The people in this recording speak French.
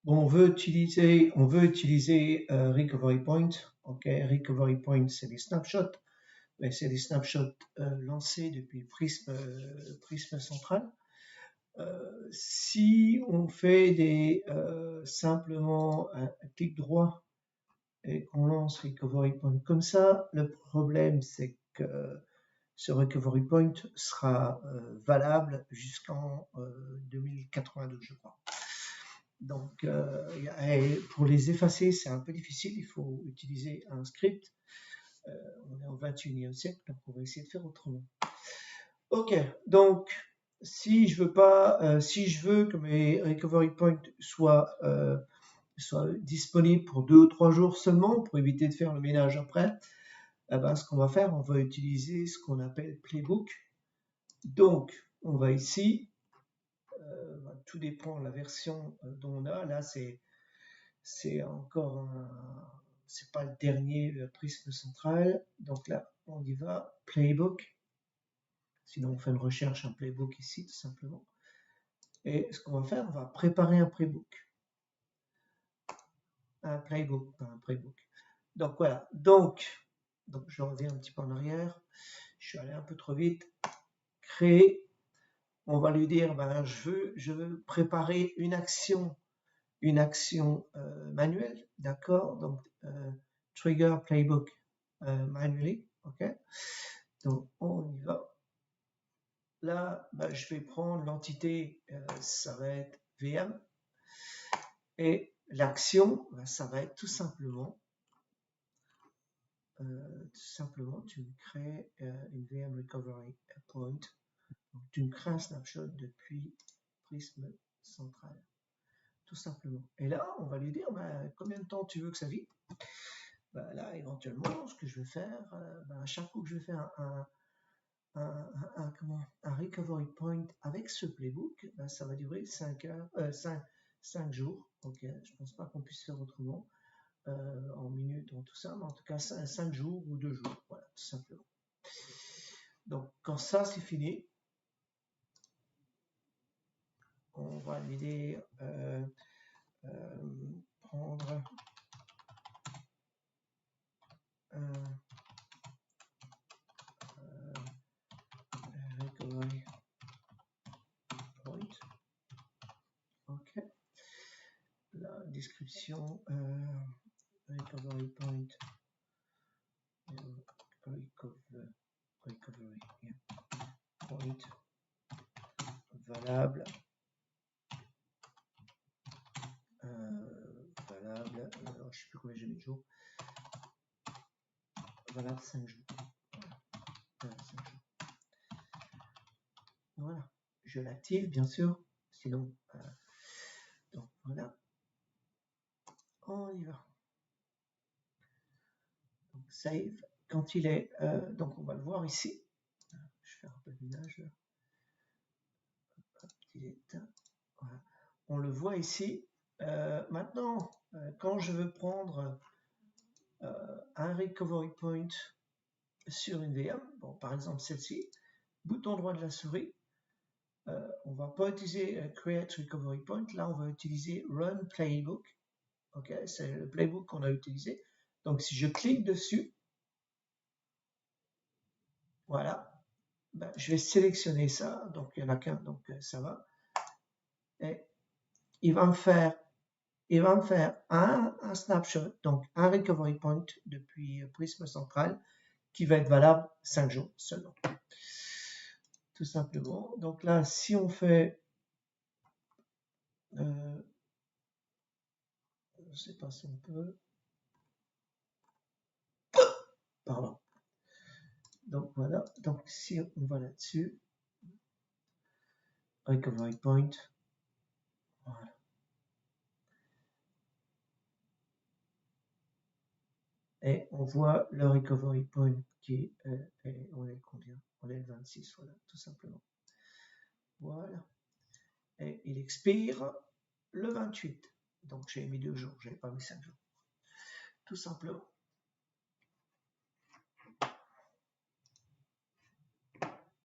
Bon, on veut utiliser Recovery Point. Ok, Recovery Point, c'est des snapshots, mais c'est des snapshots lancés depuis Prism Central. Si on fait simplement un clic droit et qu'on lance Recovery Point comme ça, le problème c'est que ce Recovery Point sera valable jusqu'en 2082, je crois. Donc, pour les effacer, c'est un peu difficile. Il faut utiliser un script. On est au 21e siècle, donc on va essayer de faire autrement. Ok, donc si je veux que mes recovery points soient disponibles pour 2 ou 3 jours seulement, pour éviter de faire le ménage après, eh ben, ce qu'on va faire, on va utiliser ce qu'on appelle Playbook. Donc, on va ici, tout dépend de la version dont on a. Là, c'est pas le dernier Prism Central. Donc là, on y va, Playbook. Sinon, on fait une recherche, un playbook ici, tout simplement. Et ce qu'on va faire, on va préparer un playbook. Un playbook, pas un playbook. Donc voilà. Donc, je reviens un petit peu en arrière. Je suis allé un peu trop vite. Créer. On va lui dire, ben, je veux préparer une action manuelle, d'accord? Donc, trigger playbook manually, ok? Donc, on y va. Là, ben, je vais prendre l'entité, ça va être VM, et l'action, ben, ça va être tout simplement, tu crées une VM recovery point, donc tu crées un snapshot depuis Prism Central. Tout simplement. Et là, on va lui dire ben, combien de temps tu veux que ça vive. Ben, là, éventuellement, ce que je vais faire, ben, à chaque fois que je vais faire un recovery point avec ce playbook, ben, ça va durer 5 jours. Okay. Je ne pense pas qu'on puisse faire autrement en minutes, en tout ça, mais en tout cas 5 jours ou 2 jours. Voilà, tout simplement. Donc, quand ça c'est fini, on va lui dire prendre un recovery point. Ok. La description recovery point recovery point valable alors je sais plus combien j'ai mis de jours, valable 5 jours. Voilà, 5 jours. Voilà, je l'active bien sûr, sinon donc voilà, on y va. Donc save, quand il est donc on va le voir ici, je vais faire un peu de ménage là. Il est éteint. Voilà. On le voit ici. Maintenant, quand je veux prendre un recovery point sur une VM, bon, par exemple celle-ci, bouton droit de la souris, on ne va pas utiliser Create Recovery Point, là on va utiliser Run Playbook, ok, c'est le playbook qu'on a utilisé. Donc si je clique dessus, voilà, ben, je vais sélectionner ça, donc il n'y en a qu'un, donc ça va, et il va me faire un snapshot, donc un recovery point depuis Prism Central qui va être valable 5 jours seulement. Tout simplement. Donc là, si on fait, je ne sais pas si on peut, pardon. Donc voilà, donc si on va là-dessus, recovery point, voilà. Et on voit le recovery point qui est, on est combien? On est le 26, voilà, tout simplement. Voilà. Et il expire le 28. Donc j'ai mis 2 jours, j'avais pas mis 5 jours. Tout simplement.